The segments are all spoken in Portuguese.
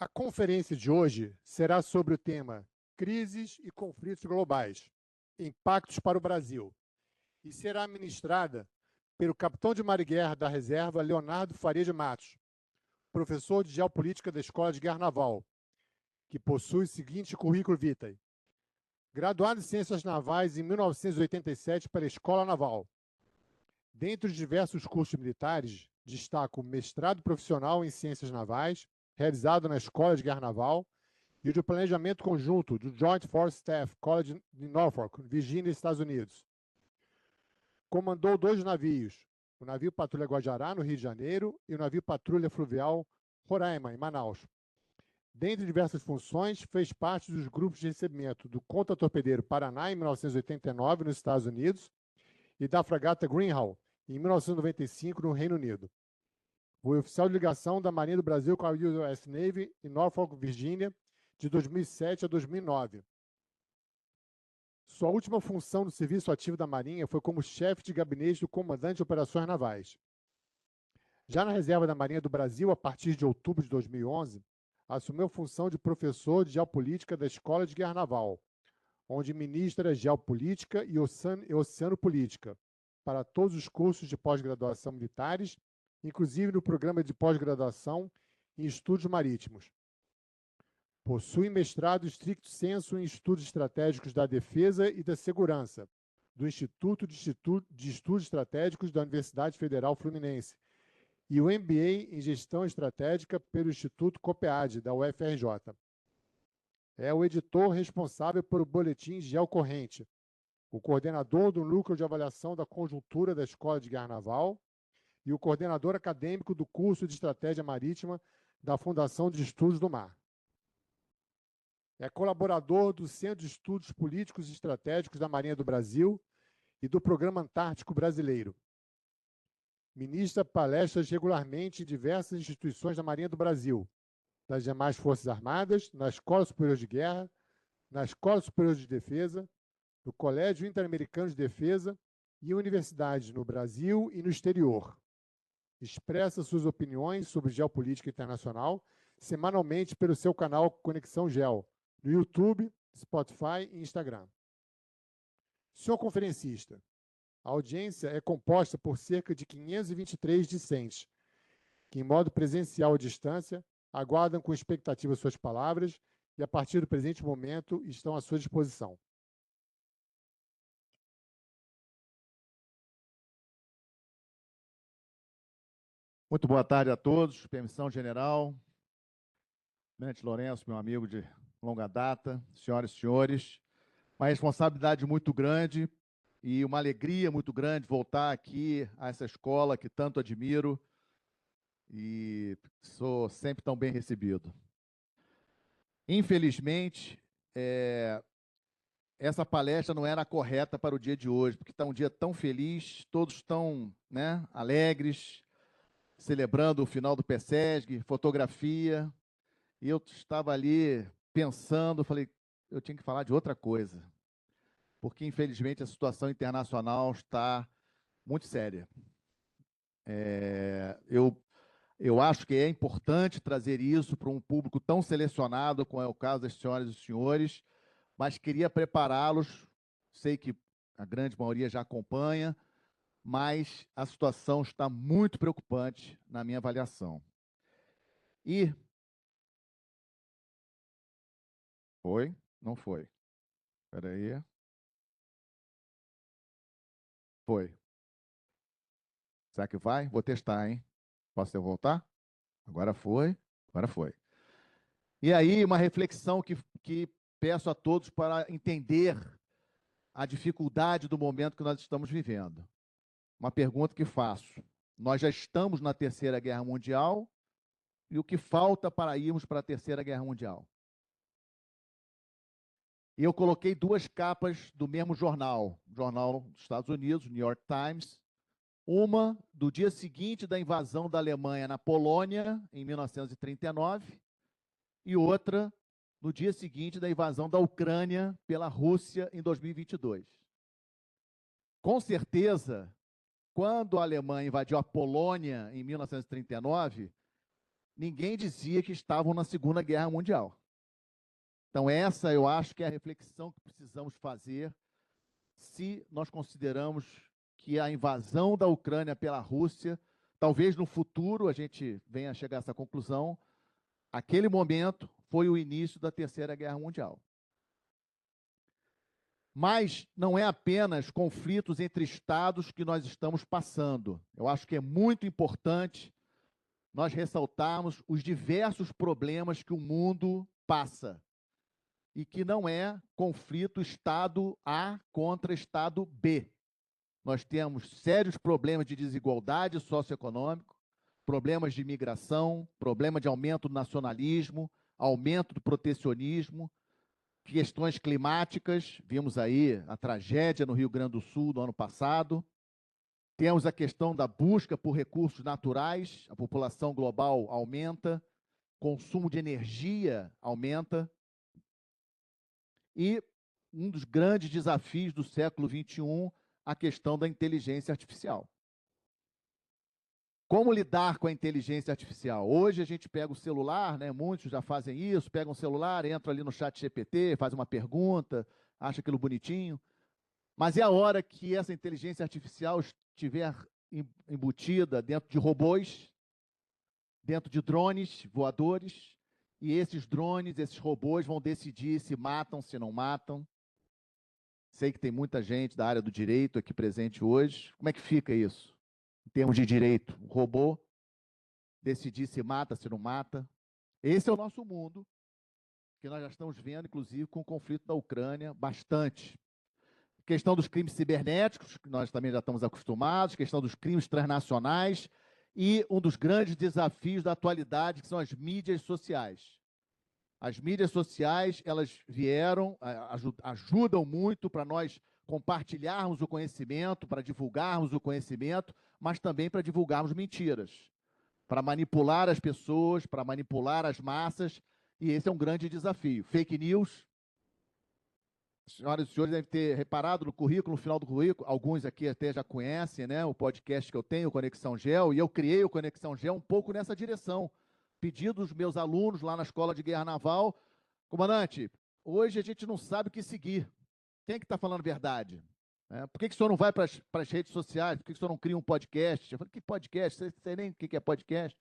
A conferência de hoje será sobre o tema Crises e Conflitos Globais, Impactos para o Brasil, e será ministrada pelo capitão de mar e guerra da Reserva, Leonardo Faria de Matos, professor de Geopolítica da Escola de Guerra Naval, que possui o seguinte currículo vitae: graduado em Ciências Navais em 1987 pela Escola Naval. Dentre os diversos cursos militares, destaca o mestrado profissional em Ciências Navais, realizado na Escola de Guerra Naval, e o de Planejamento Conjunto do Joint Force Staff College de Norfolk, Virgínia, Estados Unidos. Comandou 2 navios, o navio Patrulha Guajará, no Rio de Janeiro, e o navio Patrulha Fluvial Roraima, em Manaus. Dentre diversas funções, fez parte dos grupos de recebimento do Contra-Torpedeiro Paraná, em 1989, nos Estados Unidos, e da fragata Greenhow, em 1995, no Reino Unido. Foi oficial de ligação da Marinha do Brasil com a US Navy em Norfolk, Virgínia, de 2007 a 2009. Sua última função no serviço ativo da Marinha foi como chefe de gabinete do comandante de operações navais. Já na reserva da Marinha do Brasil, a partir de outubro de 2011, assumiu a função de professor de Geopolítica da Escola de Guerra Naval, onde ministra Geopolítica e Oceanopolítica para todos os cursos de pós-graduação militares, inclusive no programa de pós-graduação em Estudos Marítimos. Possui mestrado stricto sensu em Estudos Estratégicos da Defesa e da Segurança, do Instituto de Estudos Estratégicos da Universidade Federal Fluminense, e o MBA em Gestão Estratégica pelo Instituto COPEAD, da UFRJ. É o editor responsável pelo boletim Geocorrente, o coordenador do Núcleo de Avaliação da Conjuntura da Escola de Guerra Naval e o coordenador acadêmico do curso de Estratégia Marítima da Fundação de Estudos do Mar. É colaborador do Centro de Estudos Políticos e Estratégicos da Marinha do Brasil e do Programa Antártico Brasileiro. Ministra palestras regularmente em diversas instituições da Marinha do Brasil, das demais Forças Armadas, na Escola Superior de Guerra, na Escola Superior de Defesa, no Colégio Interamericano de Defesa e em universidades no Brasil e no exterior. Expressa suas opiniões sobre geopolítica internacional semanalmente pelo seu canal Conexão Geo, no YouTube, Spotify e Instagram. Senhor conferencista, a audiência é composta por cerca de 523 discentes, que, em modo presencial à distância, aguardam com expectativa suas palavras e, a partir do presente momento, estão à sua disposição. Muito boa tarde a todos. Permissão general. Tenente Lourenço, meu amigo de longa data, senhoras e senhores, uma responsabilidade muito grande e uma alegria muito grande voltar aqui a essa escola que tanto admiro e sou sempre tão bem recebido. Infelizmente, essa palestra não era a correta para o dia de hoje, porque está um dia tão feliz, todos estão, né, alegres, celebrando o final do PSESG, fotografia, e eu estava ali pensando, falei, eu tinha que falar de outra coisa, porque, infelizmente, a situação internacional está muito séria. Eu acho que é importante trazer isso para um público tão selecionado, como é o caso das senhoras e senhores, mas queria prepará-los, sei que a grande maioria já acompanha, mas a situação está muito preocupante na minha avaliação. E... Foi? Não foi. Espera aí. Foi. Será que vai? Vou testar, hein? Posso voltar? Agora foi. Agora foi. E aí, uma reflexão que peço a todos para entender a dificuldade do momento que nós estamos vivendo. Uma pergunta que faço. Nós já estamos na Terceira Guerra Mundial e o que falta para irmos para a Terceira Guerra Mundial? E eu coloquei 2 capas do mesmo jornal dos Estados Unidos, New York Times, uma do dia seguinte da invasão da Alemanha na Polônia, em 1939, e outra no dia seguinte da invasão da Ucrânia pela Rússia, em 2022. Com certeza, quando a Alemanha invadiu a Polônia, em 1939, ninguém dizia que estavam na Segunda Guerra Mundial. Então, essa eu acho que é a reflexão que precisamos fazer se nós consideramos que a invasão da Ucrânia pela Rússia, talvez no futuro a gente venha a chegar a essa conclusão, aquele momento foi o início da Terceira Guerra Mundial. Mas não é apenas conflitos entre estados que nós estamos passando. Eu acho que é muito importante nós ressaltarmos os diversos problemas que o mundo passa e que não é conflito Estado A contra Estado B. Nós temos sérios problemas de desigualdade socioeconômica, problemas de imigração, problema de aumento do nacionalismo, aumento do protecionismo, questões climáticas, vimos aí a tragédia no Rio Grande do Sul no ano passado, temos a questão da busca por recursos naturais, a população global aumenta, consumo de energia aumenta, e um dos grandes desafios do século XXI, a questão da inteligência artificial. Como lidar com a inteligência artificial? Hoje a gente pega o celular, né? Muitos já fazem isso, pegam o celular, entram ali no chat GPT, faz uma pergunta, acha aquilo bonitinho, mas é a hora que essa inteligência artificial estiver embutida dentro de robôs, dentro de drones voadores, e esses drones, esses robôs vão decidir se matam, se não matam. Sei que tem muita gente da área do direito aqui presente hoje. Como é que fica isso? Em termos de direito, o robô decidir se mata, se não mata. Esse é o nosso mundo, que nós já estamos vendo, inclusive, com o conflito da Ucrânia, bastante. Questão dos crimes cibernéticos, que nós também já estamos acostumados, questão dos crimes transnacionais, e um dos grandes desafios da atualidade, que são as mídias sociais. As mídias sociais, elas vieram, ajudam muito para nós compartilharmos o conhecimento, para divulgarmos o conhecimento, mas também para divulgarmos mentiras, para manipular as pessoas, para manipular as massas, e esse é um grande desafio. Fake news, senhoras e senhores devem ter reparado no currículo, no final do currículo, alguns aqui até já conhecem, né, o podcast que eu tenho, o Conexão Gel, e eu criei o Conexão Gel um pouco nessa direção. Pedido dos meus alunos lá na Escola de Guerra Naval, comandante, hoje a gente não sabe o que seguir. Quem é que está falando a verdade? Por que o senhor não vai para as redes sociais? Por que o senhor não cria um podcast? Eu falei, que podcast? Você não sei nem o que é podcast.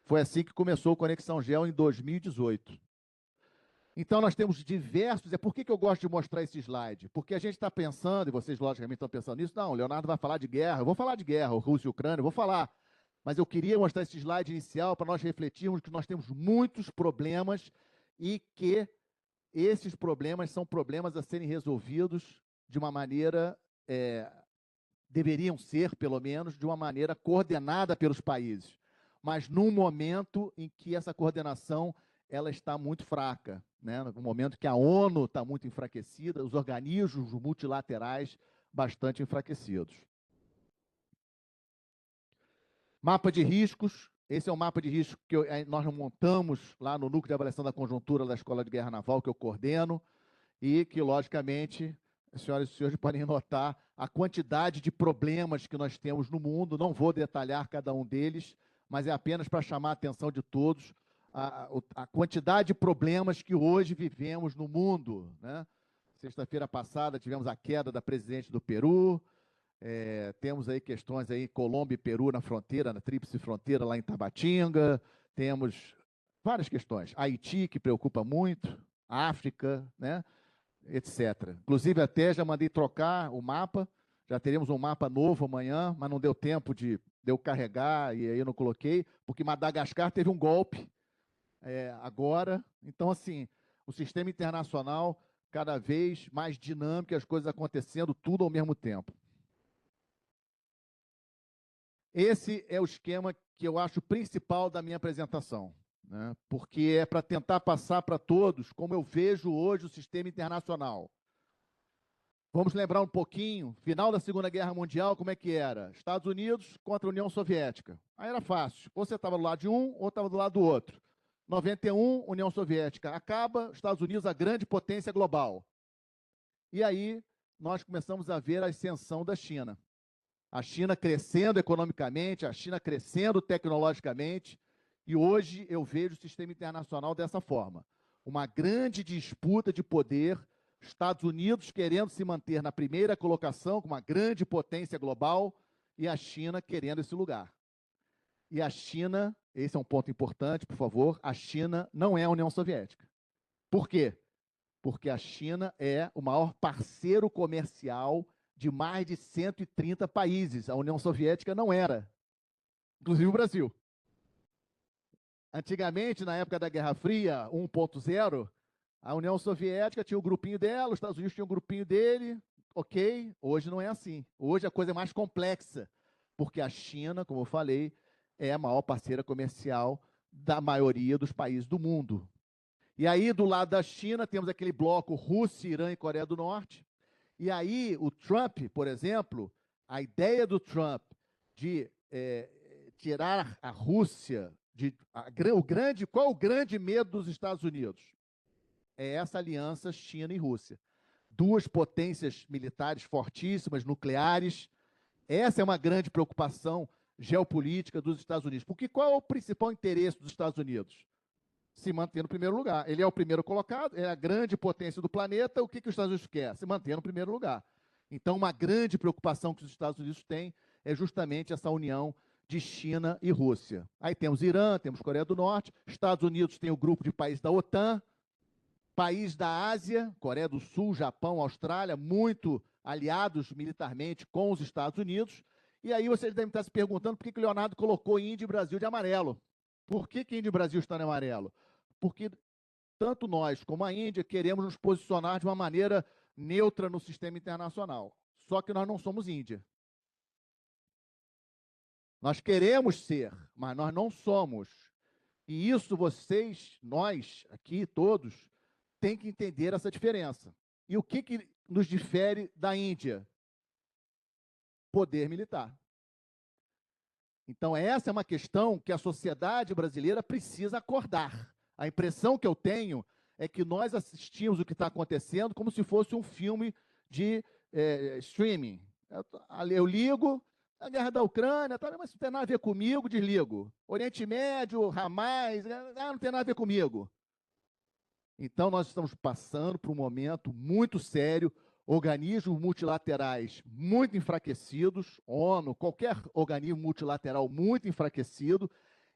Foi assim que começou o Conexão Gel em 2018. Então, nós temos diversos... Por que eu gosto de mostrar esse slide? Porque a gente está pensando, e vocês logicamente estão pensando nisso, não, o Leonardo vai falar de guerra, eu vou falar de guerra, Rússia e Ucrânia, eu vou falar. Mas eu queria mostrar esse slide inicial para nós refletirmos que nós temos muitos problemas e que esses problemas são problemas a serem resolvidos de uma maneira, deveriam ser, pelo menos, de uma maneira coordenada pelos países, mas num momento em que essa coordenação ela está muito fraca, né? No momento que a ONU está muito enfraquecida, os organismos multilaterais bastante enfraquecidos. Mapa de riscos, esse é um mapa de risco que nós montamos lá no Núcleo de Avaliação da Conjuntura da Escola de Guerra Naval, que eu coordeno, e que, logicamente, as senhoras e senhores podem notar a quantidade de problemas que nós temos no mundo. Não vou detalhar cada um deles, mas é apenas para chamar a atenção de todos a quantidade de problemas que hoje vivemos no mundo, né? Sexta-feira passada tivemos a queda da presidente do Peru, temos aí questões aí Colômbia e Peru na fronteira, na tríplice fronteira lá em Tabatinga, temos várias questões. Haiti, que preocupa muito, África, né, etc. Inclusive, até já mandei trocar o mapa, já teremos um mapa novo amanhã, mas não deu tempo de eu carregar, e aí eu não coloquei, porque Madagascar teve um golpe agora. Então, assim, o sistema internacional cada vez mais dinâmico, as coisas acontecendo tudo ao mesmo tempo. Esse é o esquema que eu acho principal da minha apresentação, né? Porque é para tentar passar para todos como eu vejo hoje o sistema internacional. Vamos lembrar um pouquinho, final da Segunda Guerra Mundial, como é que era? Estados Unidos contra a União Soviética. Aí era fácil, ou você estava do lado de um, ou estava do lado do outro. 91, União Soviética acaba, Estados Unidos, a grande potência global. E aí nós começamos a ver a ascensão da China. A China crescendo economicamente, a China crescendo tecnologicamente, E hoje eu vejo o sistema internacional dessa forma. Uma grande disputa de poder, Estados Unidos querendo se manter na primeira colocação, com uma grande potência global, e a China querendo esse lugar. E a China, esse é um ponto importante, por favor, a China não é a União Soviética. Por quê? Porque a China é o maior parceiro comercial de mais de 130 países. A União Soviética não era, inclusive o Brasil. Antigamente, na época da Guerra Fria 1.0, a União Soviética tinha o grupinho dela, os Estados Unidos tinham o grupinho dele, ok? Hoje não é assim. Hoje a coisa é mais complexa, porque a China, como eu falei, é a maior parceira comercial da maioria dos países do mundo. E aí, do lado da China, temos aquele bloco Rússia, Irã e Coreia do Norte. E aí, o Trump, por exemplo, a ideia do Trump de tirar a Rússia, qual o grande medo dos Estados Unidos? É essa aliança China e Rússia. Duas potências militares fortíssimas, nucleares. Essa é uma grande preocupação geopolítica dos Estados Unidos. Porque qual é o principal interesse dos Estados Unidos? Se manter no primeiro lugar. Ele é o primeiro colocado, é a grande potência do planeta. O que os Estados Unidos quer? Se manter no primeiro lugar. Então, uma grande preocupação que os Estados Unidos têm é justamente essa união de China e Rússia. Aí temos Irã, temos Coreia do Norte, Estados Unidos tem o grupo de países da OTAN, países da Ásia, Coreia do Sul, Japão, Austrália, muito aliados militarmente com os Estados Unidos. E aí vocês devem estar se perguntando por que o Leonardo colocou Índia e Brasil de amarelo. Por que Índia e Brasil estão de amarelo? Porque tanto nós como a Índia queremos nos posicionar de uma maneira neutra no sistema internacional. Só que nós não somos Índia. Nós queremos ser, mas nós não somos. E isso vocês, nós aqui todos, têm que entender essa diferença. E o que nos difere da Índia? Poder militar. Então, essa é uma questão que a sociedade brasileira precisa acordar. A impressão que eu tenho é que nós assistimos o que está acontecendo como se fosse um filme de streaming. Eu ligo, a guerra da Ucrânia, tá, mas não tem nada a ver comigo, desligo. Oriente Médio, Hamas, não tem nada a ver comigo. Então, nós estamos passando por um momento muito sério, organismos multilaterais muito enfraquecidos, ONU, qualquer organismo multilateral muito enfraquecido,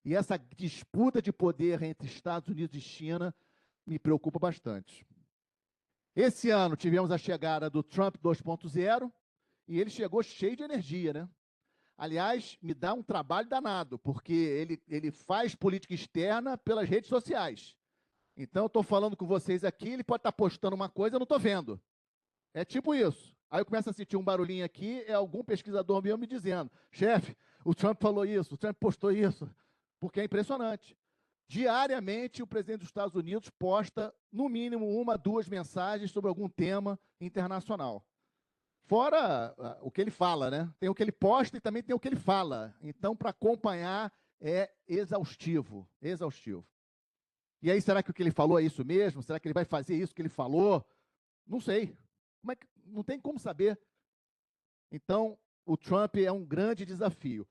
e essa disputa de poder entre Estados Unidos e China me preocupa bastante. Esse ano tivemos a chegada do Trump 2.0, e ele chegou cheio de energia, né? Aliás, me dá um trabalho danado, porque ele faz política externa pelas redes sociais. Então, eu estou falando com vocês aqui, ele pode estar postando uma coisa, eu não estou vendo. É tipo isso. Aí eu começo a sentir um barulhinho aqui, é algum pesquisador meu me dizendo, chefe, o Trump falou isso, o Trump postou isso, porque é impressionante. Diariamente, o presidente dos Estados Unidos posta, no mínimo, 1, 2 mensagens sobre algum tema internacional. Fora o que ele fala, né? Tem o que ele posta e também tem o que ele fala. Então, para acompanhar, é exaustivo, exaustivo. E aí, será que o que ele falou é isso mesmo? Será que ele vai fazer isso que ele falou? Não sei. Não tem como saber. Então, o Trump é um grande desafio.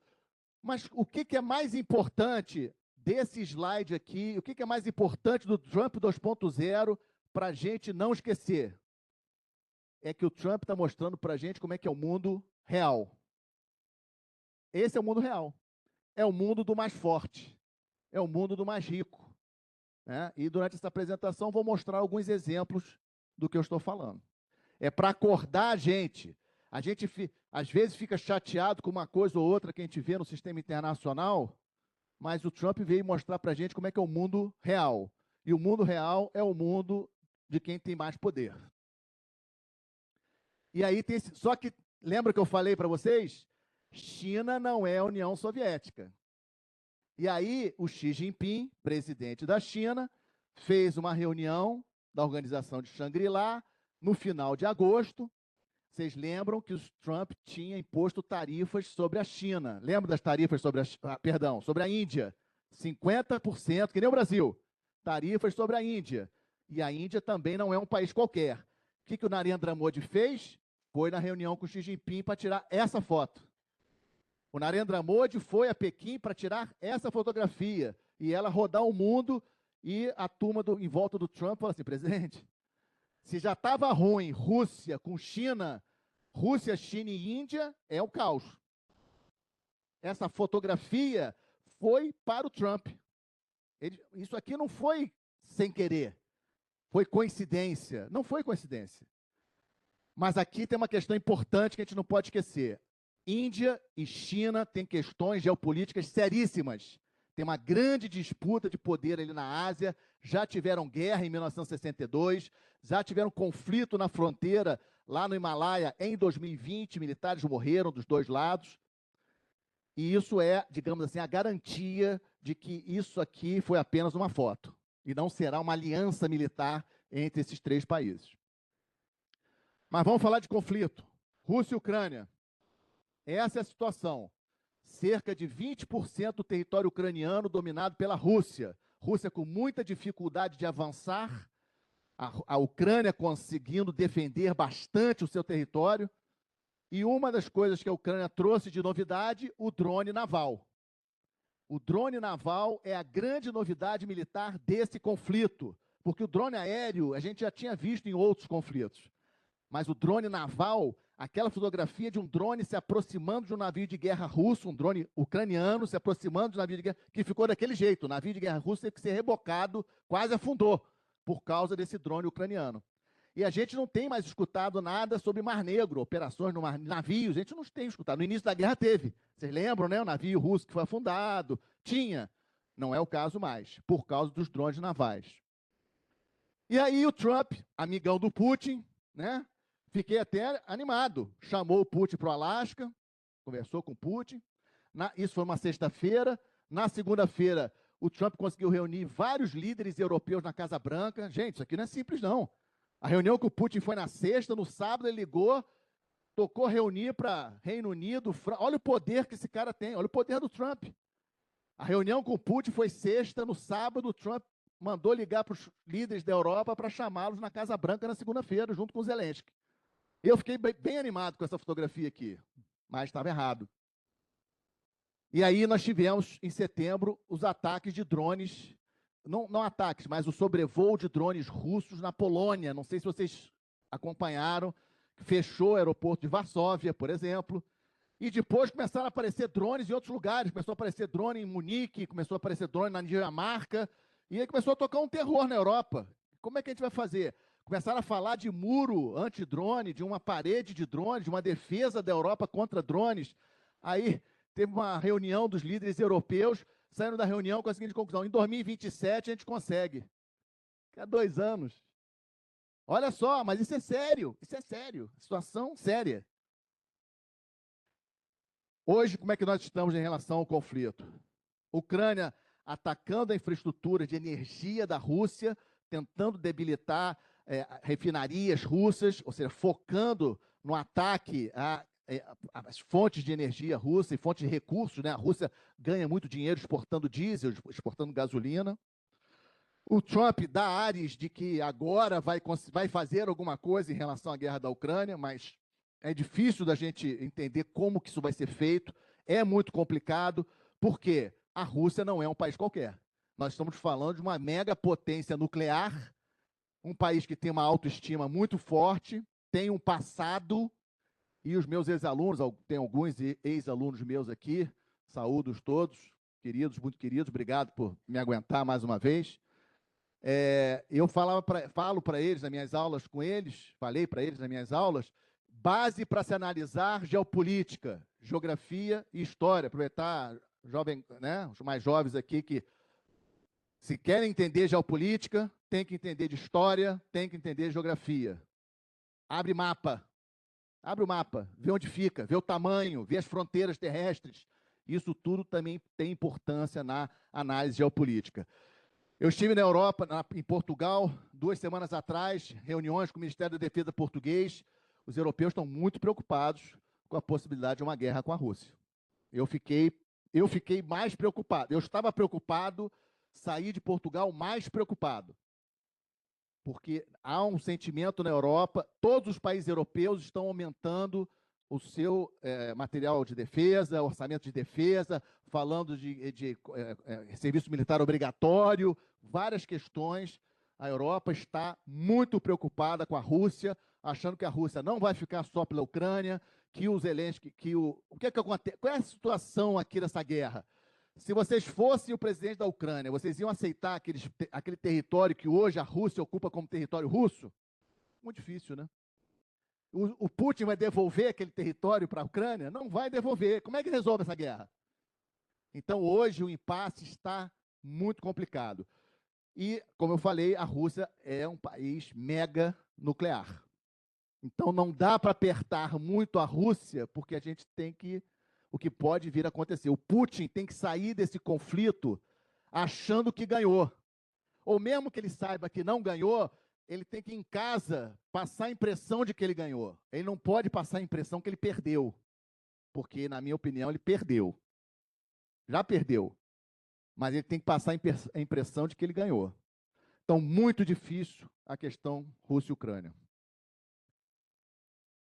Mas o que é mais importante desse slide aqui, o que é mais importante do Trump 2.0 para a gente não esquecer? É que o Trump está mostrando para a gente como é que é o mundo real. Esse é o mundo real. É o mundo do mais forte. É o mundo do mais rico. Né? E durante essa apresentação vou mostrar alguns exemplos do que eu estou falando. É para acordar a gente. A gente, às vezes, fica chateado com uma coisa ou outra que a gente vê no sistema internacional, mas o Trump veio mostrar para a gente como é que é o mundo real. E o mundo real é o mundo de quem tem mais poder. E aí tem só que, lembra que eu falei para vocês? China não é a União Soviética. E aí o Xi Jinping, presidente da China, fez uma reunião da organização de Shangri-La no final de agosto. Vocês lembram que o Trump tinha imposto tarifas sobre a China. Lembra das tarifas sobre sobre a Índia? 50%, que nem o Brasil. Tarifas sobre a Índia. E a Índia também não é um país qualquer. O que o Narendra Modi fez? Foi na reunião com o Xi Jinping para tirar essa foto. O Narendra Modi foi a Pequim para tirar essa fotografia. e ela rodar o mundo, e a turma em volta do Trump fala assim, presidente, se já estava ruim Rússia com China, Rússia, China e Índia, é o caos. Essa fotografia foi para o Trump. Isso aqui não foi sem querer, foi coincidência. Não foi coincidência. Mas aqui tem uma questão importante que a gente não pode esquecer. Índia e China têm questões geopolíticas seríssimas. Tem uma grande disputa de poder ali na Ásia, já tiveram guerra em 1962, já tiveram conflito na fronteira lá no Himalaia em 2020, militares morreram dos dois lados. E isso é, digamos assim, a garantia de que isso aqui foi apenas uma foto e não será uma aliança militar entre esses três países. Mas vamos falar de conflito. Rússia e Ucrânia. Essa é a situação. Cerca de 20% do território ucraniano dominado pela Rússia. Rússia com muita dificuldade de avançar, a Ucrânia conseguindo defender bastante o seu território. E uma das coisas que a Ucrânia trouxe de novidade, o drone naval. O drone naval é a grande novidade militar desse conflito, porque o drone aéreo a gente já tinha visto em outros conflitos. Mas o drone naval, aquela fotografia de um drone se aproximando de um navio de guerra russo, um drone ucraniano se aproximando de um navio de guerra, que ficou daquele jeito. O navio de guerra russo teve que ser rebocado, quase afundou, por causa desse drone ucraniano. E a gente não tem mais escutado nada sobre Mar Negro, operações no mar, navios, a gente não tem escutado. No início da guerra teve. Vocês lembram, né? O navio russo que foi afundado. Tinha. Não é o caso mais, por causa dos drones navais. E aí o Trump, amigão do Putin, né? Fiquei até animado. Chamou o Putin para o Alasca, conversou com o Putin. Isso foi uma sexta-feira. Na segunda-feira, o Trump conseguiu reunir vários líderes europeus na Casa Branca. Gente, isso aqui não é simples, não. A reunião com o Putin foi na sexta, no sábado ele ligou, tocou reunir para Reino Unido. Olha o poder que esse cara tem, olha o poder do Trump. A reunião com o Putin foi sexta, no sábado o Trump mandou ligar para os líderes da Europa para chamá-los na Casa Branca na segunda-feira, junto com o Zelensky. Eu fiquei bem animado com essa fotografia aqui, mas estava errado. E aí nós tivemos, em setembro, os ataques de drones, não ataques, mas o sobrevoo de drones russos na Polônia. Não sei se vocês acompanharam, fechou o aeroporto de Varsóvia, por exemplo, e depois começaram a aparecer drones em outros lugares. Começou a aparecer drone em Munique, começou a aparecer drone na Dinamarca, e aí começou a tocar um terror na Europa. Como é que a gente vai fazer? Começaram a falar de muro anti-drone, de uma parede de drones, de uma defesa da Europa contra drones. Aí teve uma reunião dos líderes europeus, saindo da reunião com a seguinte conclusão: em 2027 a gente consegue. Há 2 anos. Olha só, mas isso é sério, situação séria. Hoje, como é que nós estamos em relação ao conflito? Ucrânia atacando a infraestrutura de energia da Rússia, tentando debilitar refinarias russas, ou seja, focando no ataque às fontes de energia russa e fontes de recursos, né? A Rússia ganha muito dinheiro exportando diesel, exportando gasolina. O Trump dá ares de que agora vai fazer alguma coisa em relação à guerra da Ucrânia, mas é difícil da gente entender como que isso vai ser feito, é muito complicado, porque a Rússia não é um país qualquer. Nós estamos falando de uma mega potência nuclear, um país que tem uma autoestima muito forte, tem um passado, e os meus ex-alunos, tem alguns ex-alunos meus aqui, saúdos todos, queridos, muito queridos, obrigado por me aguentar mais uma vez. Eu falo para eles nas minhas aulas com eles, falei para eles nas minhas aulas, base para se analisar geopolítica, geografia e história. Aproveitar, né, os mais jovens aqui que, se querem entender geopolítica, tem que entender de história, tem que entender de geografia. Abre o mapa, vê onde fica, vê o tamanho, vê as fronteiras terrestres. Isso tudo também tem importância na análise geopolítica. Eu estive na Europa, em Portugal, 2 semanas atrás, reuniões com o Ministério da Defesa português. Os europeus estão muito preocupados com a possibilidade de uma guerra com a Rússia. Eu fiquei mais preocupado. Eu estava preocupado, saí de Portugal mais preocupado. Porque há um sentimento na Europa, todos os países europeus estão aumentando o seu material de defesa, orçamento de defesa, falando de serviço militar obrigatório, várias questões. A Europa está muito preocupada com a Rússia, achando que a Rússia não vai ficar só pela Ucrânia, que o Zelensky, o que acontece? Qual é a situação aqui dessa guerra? Se vocês fossem o presidente da Ucrânia, vocês iam aceitar aquele território que hoje a Rússia ocupa como território russo? Muito difícil, né? O Putin vai devolver aquele território para a Ucrânia? Não vai devolver. Como é que resolve essa guerra? Então, hoje, o impasse está muito complicado. E, como eu falei, a Rússia é um país mega nuclear. Então, não dá para apertar muito a Rússia, porque a gente tem que... O que pode vir a acontecer. O Putin tem que sair desse conflito achando que ganhou. Ou mesmo que ele saiba que não ganhou, ele tem que, em casa, passar a impressão de que ele ganhou. Ele não pode passar a impressão que ele perdeu. Porque, na minha opinião, ele perdeu. Já perdeu. Mas ele tem que passar a impressão de que ele ganhou. Então, muito difícil a questão Rússia e Ucrânia.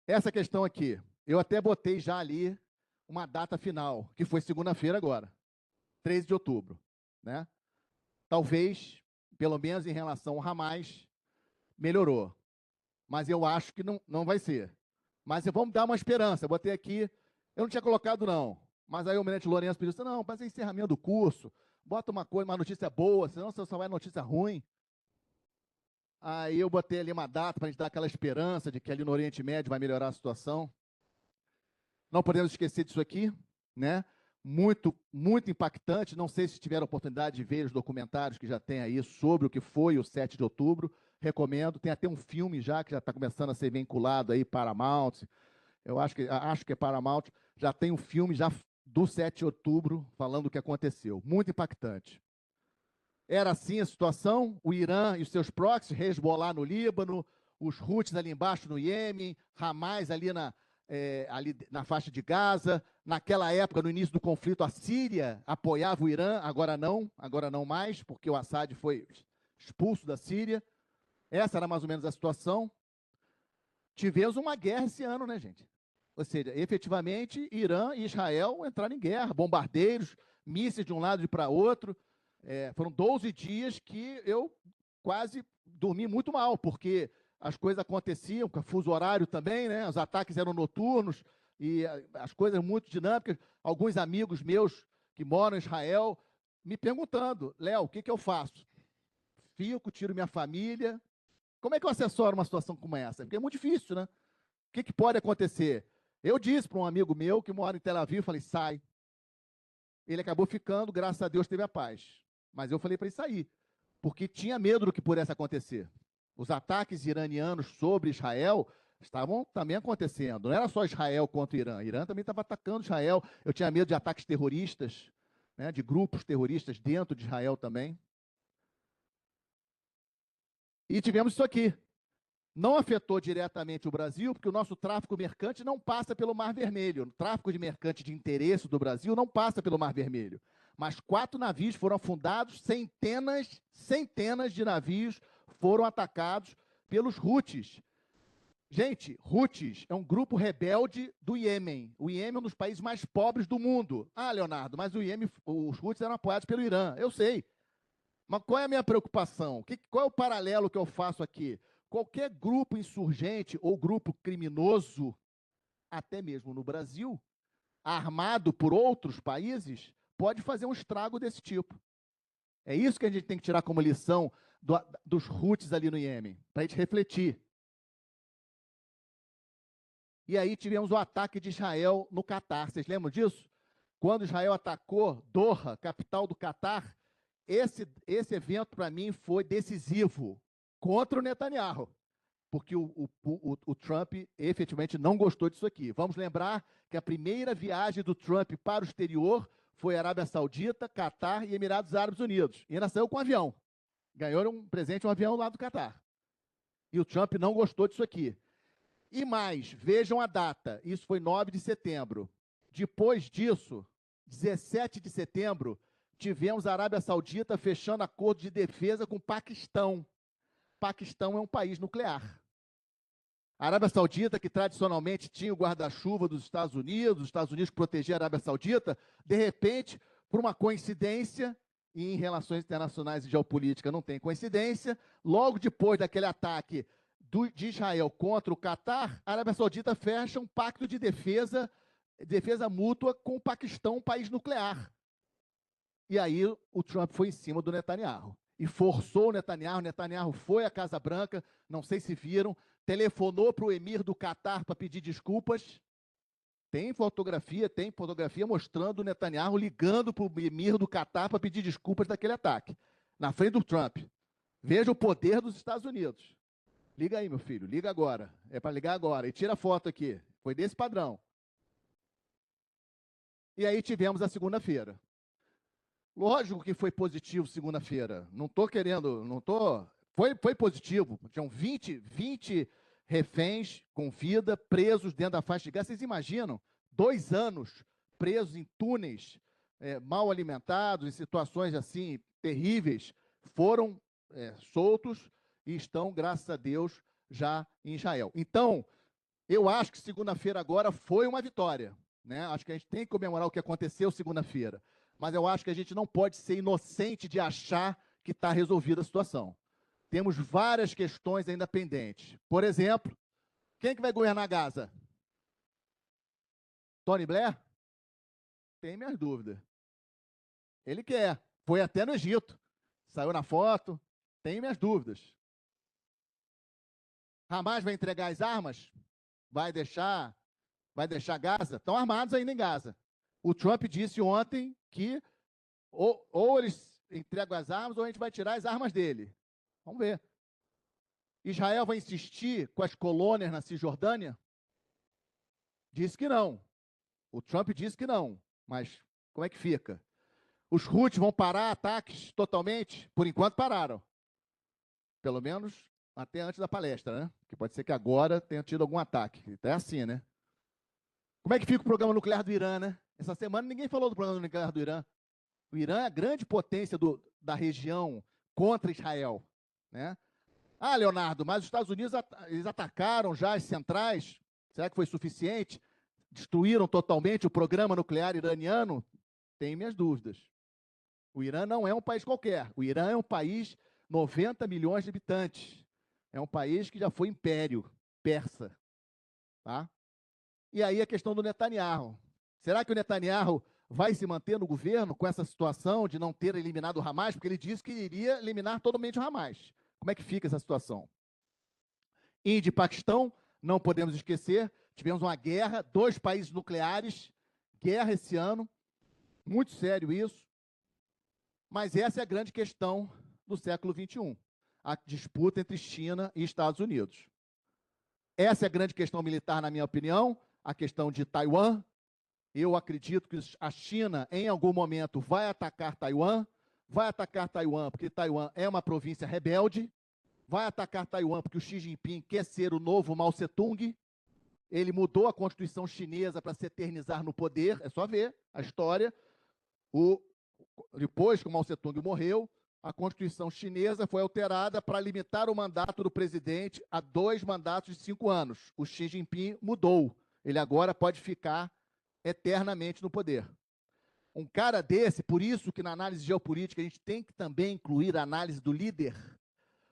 Essa questão aqui, eu até botei já ali uma data final, que foi segunda-feira agora, 13 de outubro. Né? Talvez, pelo menos em relação ao Hamas, melhorou. Mas eu acho que não vai ser. Mas vamos dar uma esperança. Eu botei aqui, eu não tinha colocado não, mas aí o Almirante Lourenço pediu, não, mas é encerramento do curso, bota uma coisa, uma notícia boa, senão você só vai notícia ruim. Aí eu botei ali uma data para a gente dar aquela esperança de que ali no Oriente Médio vai melhorar a situação. Não podemos esquecer disso aqui, né? Muito, muito impactante. Não sei se tiveram a oportunidade de ver os documentários que já tem aí sobre o que foi o 7 de outubro. Recomendo. Tem até um filme já que já está começando a ser vinculado aí, Paramount. Eu acho que é Paramount. Já tem um filme já do 7 de outubro falando o que aconteceu. Muito impactante. Era assim a situação, o Irã e os seus proxies, Hezbollah no Líbano, os Houthis ali embaixo no Iêmen, Hamas ali na faixa de Gaza. Naquela época, no início do conflito, a Síria apoiava o Irã, agora não mais, porque o Assad foi expulso da Síria. Essa era mais ou menos a situação. Tivemos uma guerra esse ano, né, gente? Ou seja, efetivamente, Irã e Israel entraram em guerra, bombardeiros, mísseis de um lado e para outro. Foram 12 dias que eu quase dormi muito mal, porque as coisas aconteciam, com fuso horário também, né? Os ataques eram noturnos e as coisas muito dinâmicas. Alguns amigos meus que moram em Israel me perguntando, Léo, o que eu faço? Fico, tiro minha família. Como é que eu assessoro uma situação como essa? Porque é muito difícil, né? O que pode acontecer? Eu disse para um amigo meu que mora em Tel Aviv, falei, sai. Ele acabou ficando, graças a Deus teve a paz. Mas eu falei para ele sair, porque tinha medo do que pudesse acontecer. Os ataques iranianos sobre Israel estavam também acontecendo. Não era só Israel contra o Irã. O Irã também estava atacando Israel. Eu tinha medo de ataques terroristas, né, de grupos terroristas dentro de Israel também. E tivemos isso aqui. Não afetou diretamente o Brasil, porque o nosso tráfico mercante não passa pelo Mar Vermelho. O tráfico de mercante de interesse do Brasil não passa pelo Mar Vermelho. Mas 4 navios foram afundados, centenas de navios foram atacados pelos Houthis. Gente, Houthis é um grupo rebelde do Iêmen. O Iêmen é um dos países mais pobres do mundo. Ah, Leonardo, mas o Iêmen, os Houthis eram apoiados pelo Irã. Eu sei. Mas qual é a minha preocupação? Qual é o paralelo que eu faço aqui? Qualquer grupo insurgente ou grupo criminoso, até mesmo no Brasil, armado por outros países, pode fazer um estrago desse tipo. É isso que a gente tem que tirar como lição dos Houthis ali no Iêmen, para a gente refletir. E aí tivemos o ataque de Israel no Catar. Vocês lembram disso? Quando Israel atacou Doha, capital do Catar, esse evento, para mim, foi decisivo contra o Netanyahu, porque o Trump efetivamente não gostou disso aqui. Vamos lembrar que a primeira viagem do Trump para o exterior foi Arábia Saudita, Catar e Emirados Árabes Unidos. E ainda saiu com um avião. Ganhou um presente, um avião lá do Catar. E o Trump não gostou disso aqui. E mais, vejam a data. Isso foi 9 de setembro. Depois disso, 17 de setembro, tivemos a Arábia Saudita fechando acordo de defesa com o Paquistão. Paquistão é um país nuclear. A Arábia Saudita, que tradicionalmente tinha o guarda-chuva dos Estados Unidos, os Estados Unidos protegiam a Arábia Saudita, de repente, por uma coincidência, e em relações internacionais e geopolítica não tem coincidência, logo depois daquele ataque de Israel contra o Catar, a Arábia Saudita fecha um pacto de defesa mútua com o Paquistão, um país nuclear. E aí o Trump foi em cima do Netanyahu e forçou o Netanyahu. Netanyahu foi à Casa Branca, não sei se viram, telefonou para o emir do Catar para pedir desculpas. Tem fotografia mostrando o Netanyahu ligando para o emir do Catar para pedir desculpas daquele ataque, na frente do Trump. Veja o poder dos Estados Unidos. Liga aí, meu filho, liga agora. É para ligar agora. E tira a foto aqui. Foi desse padrão. E aí tivemos a segunda-feira. Lógico que foi positivo segunda-feira. Não estou querendo, Foi positivo. Tinham 20 reféns com vida presos dentro da faixa de Gaza. Vocês imaginam? 2 anos presos em túneis, mal alimentados, em situações assim terríveis, foram soltos e estão, graças a Deus, já em Israel. Então, eu acho que segunda-feira agora foi uma vitória, né? Acho que a gente tem que comemorar o que aconteceu segunda-feira. Mas eu acho que a gente não pode ser inocente de achar que está resolvida a situação. Temos várias questões ainda pendentes. Por exemplo, quem que vai governar Gaza? Tony Blair? Tem minhas dúvidas. Ele quer. Foi até no Egito. Saiu na foto. Tem minhas dúvidas. Hamas vai entregar as armas? Vai deixar Gaza? Estão armados ainda em Gaza. O Trump disse ontem que ou eles entregam as armas ou a gente vai tirar as armas dele. Vamos ver. Israel vai insistir com as colônias na Cisjordânia? Disse que não. O Trump disse que não. Mas como é que fica? Os Houthis vão parar ataques totalmente? Por enquanto pararam. Pelo menos até antes da palestra, né? Que pode ser que agora tenha tido algum ataque. É assim, né? Como é que fica o programa nuclear do Irã, né? Essa semana ninguém falou do programa nuclear do Irã. O Irã é a grande potência da região contra Israel, né? Ah, Leonardo, mas os Estados Unidos eles atacaram já as centrais. Será que foi suficiente? Destruíram totalmente o programa nuclear iraniano? Tenho minhas dúvidas. O Irã não é um país qualquer. O Irã é um país 90 milhões de habitantes. É um país que já foi império persa, tá? E aí a questão do Netanyahu. Será que o Netanyahu vai se manter no governo com essa situação de não ter eliminado o Hamas? Porque ele disse que iria eliminar totalmente o Hamas. Como é que fica essa situação? Índia e Paquistão, não podemos esquecer, tivemos uma guerra, 2 países nucleares, guerra esse ano, muito sério isso, mas essa é a grande questão do século XXI, a disputa entre China e Estados Unidos. Essa é a grande questão militar, na minha opinião, a questão de Taiwan. Eu acredito que a China, em algum momento, vai atacar Taiwan porque Taiwan é uma província rebelde, vai atacar Taiwan porque o Xi Jinping quer ser o novo Mao Tse-tung, ele mudou a Constituição chinesa para se eternizar no poder, é só ver a história. Depois que o Mao Tse-tung morreu, a Constituição chinesa foi alterada para limitar o mandato do presidente a 2 mandatos de 5 anos. O Xi Jinping mudou, ele agora pode ficar eternamente no poder. Um cara desse, por isso que na análise geopolítica a gente tem que também incluir a análise do líder.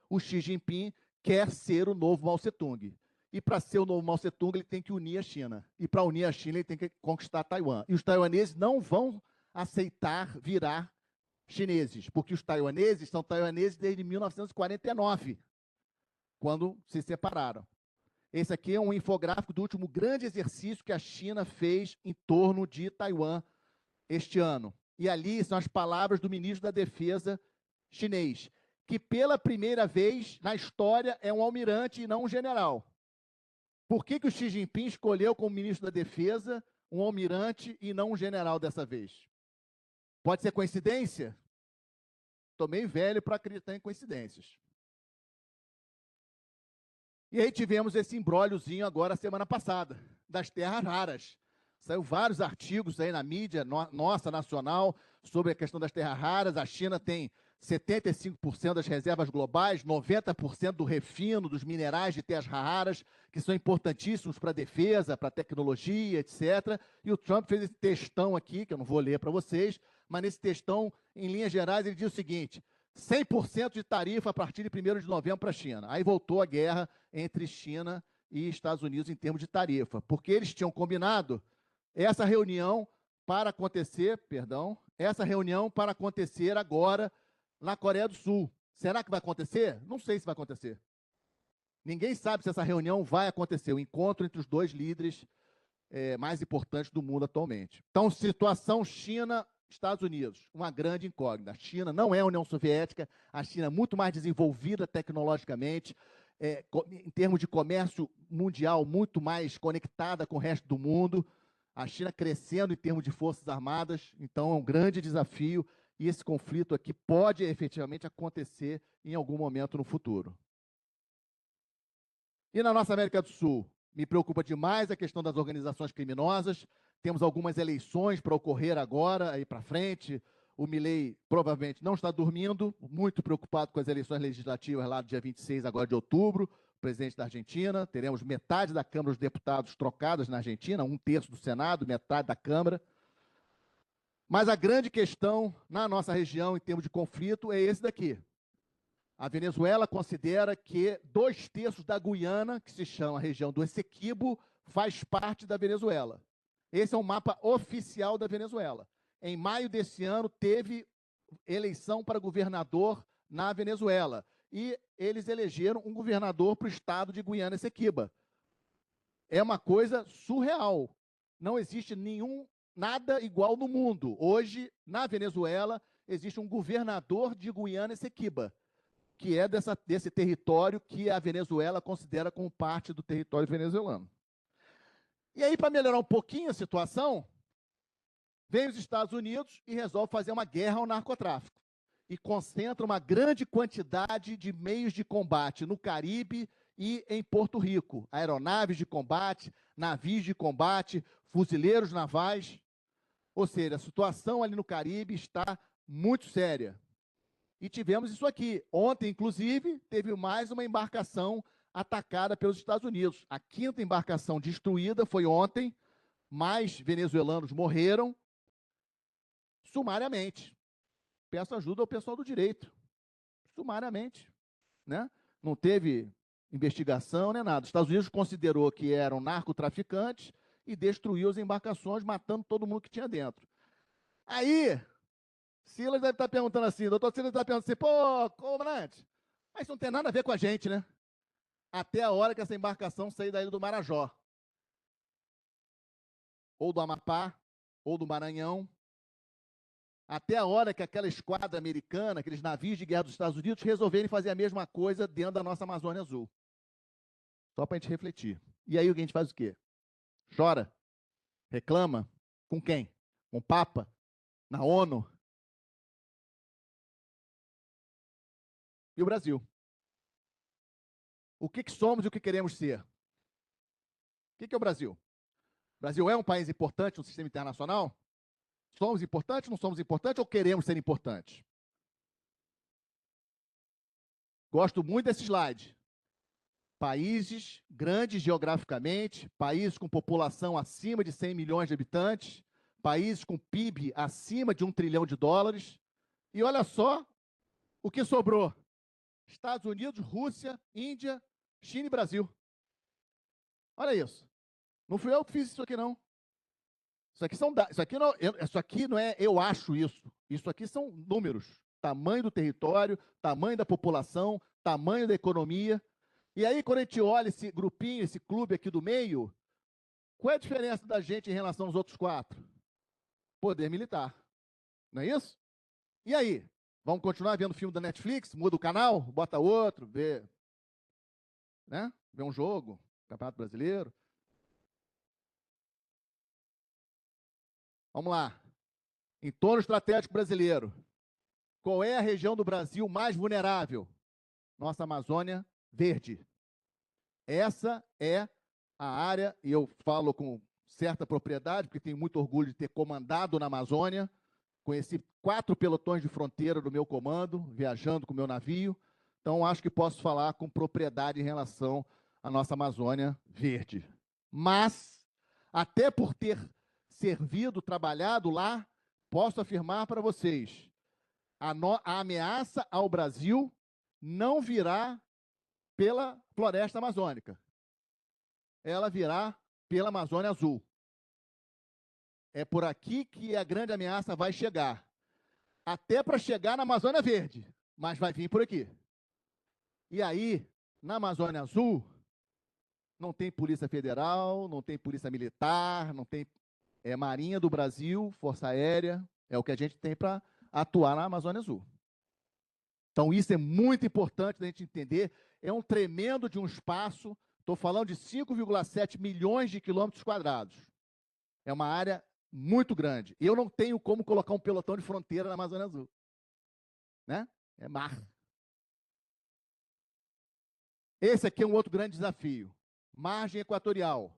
O Xi Jinping quer ser o novo Mao Tse-tung. E para ser o novo Mao Tse-tung, ele tem que unir a China. E para unir a China, ele tem que conquistar Taiwan. E os taiwaneses não vão aceitar virar chineses, porque os taiwaneses são taiwaneses desde 1949, quando se separaram. Esse aqui é um infográfico do último grande exercício que a China fez em torno de Taiwan este ano. E ali são as palavras do ministro da Defesa chinês, que pela primeira vez na história é um almirante e não um general. Por que o Xi Jinping escolheu como ministro da Defesa um almirante e não um general dessa vez? Pode ser coincidência? Estou meio velho para acreditar em coincidências. E aí tivemos esse imbrógliozinho agora, semana passada, das terras raras. Saiu vários artigos aí na mídia nossa, nacional, sobre a questão das terras raras. A China tem 75% das reservas globais, 90% do refino, dos minerais de terras raras, que são importantíssimos para a defesa, para a tecnologia, etc. E o Trump fez esse textão aqui, que eu não vou ler para vocês, mas nesse textão, em linhas gerais, ele diz o seguinte: 100% de tarifa a partir de 1º de novembro para a China. Aí voltou a guerra entre China e Estados Unidos em termos de tarifa, porque eles tinham combinado essa reunião para acontecer agora na Coreia do Sul. Será que vai acontecer? Não sei se vai acontecer. Ninguém sabe se essa reunião vai acontecer, o encontro entre os dois líderes mais importantes do mundo atualmente. Então, situação China-Estados Unidos, uma grande incógnita. A China não é a União Soviética, a China é muito mais desenvolvida tecnologicamente, em termos de comércio mundial, muito mais conectada com o resto do mundo. A China crescendo em termos de forças armadas, então é um grande desafio, e esse conflito aqui pode efetivamente acontecer em algum momento no futuro. E na nossa América do Sul, me preocupa demais a questão das organizações criminosas. Temos algumas eleições para ocorrer agora, aí para frente. O Milei provavelmente não está dormindo, muito preocupado com as eleições legislativas lá do dia 26 agora de outubro, presidente da Argentina. Teremos metade da Câmara dos Deputados trocadas na Argentina, 1/3 do Senado, metade da Câmara. Mas a grande questão na nossa região, em termos de conflito, é esse daqui. A Venezuela considera que 2/3 da Guiana, que se chama a região do Essequibo, faz parte da Venezuela. Esse é o mapa oficial da Venezuela. Em maio desse ano, teve eleição para governador na Venezuela. E eles elegeram um governador para o estado de Guiana Essequiba. É uma coisa surreal. Não existe nada igual no mundo. Hoje, na Venezuela, existe um governador de Guiana Essequiba, que é desse território que a Venezuela considera como parte do território venezuelano. E aí, para melhorar um pouquinho a situação, vem os Estados Unidos e resolve fazer uma guerra ao narcotráfico. E concentra uma grande quantidade de meios de combate no Caribe e em Porto Rico. Aeronaves de combate, navios de combate, fuzileiros navais. Ou seja, a situação ali no Caribe está muito séria. E tivemos isso aqui. Ontem, inclusive, teve mais uma embarcação atacada pelos Estados Unidos. A 5ª embarcação destruída foi ontem. Mais venezuelanos morreram sumariamente. Peço ajuda ao pessoal do direito. Sumariamente. Né? Não teve investigação nem nada. Os Estados Unidos considerou que eram narcotraficantes e destruiu as embarcações, matando todo mundo que tinha dentro. Aí, Silas deve estar perguntando assim, doutor Silas está perguntando assim, pô, comandante, mas isso não tem nada a ver com a gente, né? Até a hora que essa embarcação sair da ilha do Marajó. Ou do Amapá, ou do Maranhão. Até a hora que aquela esquadra americana, aqueles navios de guerra dos Estados Unidos, resolverem fazer a mesma coisa dentro da nossa Amazônia Azul. Só para a gente refletir. E aí a gente faz o quê? Chora? Reclama? Com quem? Com o Papa? Na ONU? E o Brasil? O que somos e o que queremos ser? O que é o Brasil? O Brasil é um país importante no sistema internacional? Somos importantes, não somos importantes ou queremos ser importantes? Gosto muito desse slide. Países grandes geograficamente, países com população acima de 100 milhões de habitantes, países com PIB acima de $1 trilhão. E olha só o que sobrou. Estados Unidos, Rússia, Índia, China e Brasil. Olha isso. Não fui eu que fiz isso aqui, não. Isso aqui não é eu acho isso. Isso aqui são números. Tamanho do território, tamanho da população, tamanho da economia. E aí, quando a gente olha esse grupinho, esse clube aqui do meio, qual é a diferença da gente em relação aos outros 4? Poder militar. Não é isso? E aí? Vamos continuar vendo filme da Netflix? Muda o canal, bota outro, vê, né? Vê um jogo, Campeonato Brasileiro. Vamos lá. Entorno estratégico brasileiro. Qual é a região do Brasil mais vulnerável? Nossa Amazônia Verde. Essa é a área, e eu falo com certa propriedade, porque tenho muito orgulho de ter comandado na Amazônia, conheci 4 pelotões de fronteira do meu comando, viajando com o meu navio, então acho que posso falar com propriedade em relação à nossa Amazônia Verde. Mas, até por ter servido, trabalhado lá, posso afirmar para vocês, a ameaça ao Brasil não virá pela floresta amazônica. Ela virá pela Amazônia Azul. É por aqui que a grande ameaça vai chegar. Até para chegar na Amazônia Verde, mas vai vir por aqui. E aí, na Amazônia Azul, não tem Polícia Federal, não tem Polícia Militar, não tem Marinha do Brasil, Força Aérea, é o que a gente tem para atuar na Amazônia Azul. Então, isso é muito importante da gente entender. É um tremendo de um espaço, estou falando de 5,7 milhões de quilômetros quadrados. É uma área muito grande. Eu não tenho como colocar um pelotão de fronteira na Amazônia Azul. Né? É mar. Esse aqui é um outro grande desafio. Margem equatorial.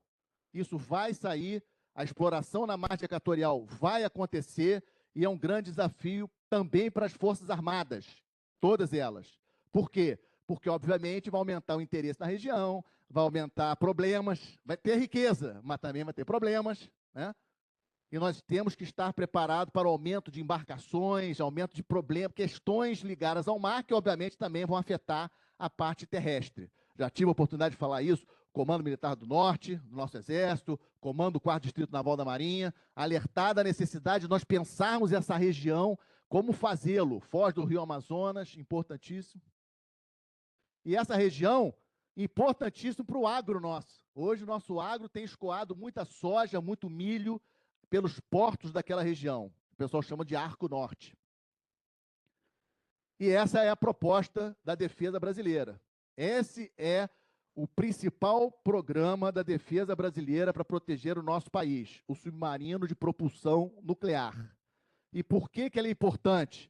Isso vai sair, a exploração na margem equatorial vai acontecer e é um grande desafio também para as Forças Armadas, todas elas. Por quê? Porque, obviamente, vai aumentar o interesse na região, vai aumentar problemas, vai ter riqueza, mas também vai ter problemas, né? E nós temos que estar preparados para o aumento de embarcações, aumento de problemas, questões ligadas ao mar, que, obviamente, também vão afetar a parte terrestre. Já tive a oportunidade de falar isso, Comando Militar do Norte, do nosso Exército, Comando do 4º Distrito Naval da Marinha, alertada a necessidade de nós pensarmos essa região, como fazê-lo. Foz do Rio Amazonas, importantíssimo. E essa região, importantíssimo para o agro nosso. Hoje o nosso agro tem escoado muita soja, muito milho, pelos portos daquela região. O pessoal chama de Arco Norte. E essa é a proposta da defesa brasileira. Esse é o principal programa da defesa brasileira para proteger o nosso país, o submarino de propulsão nuclear. E por que ele é importante?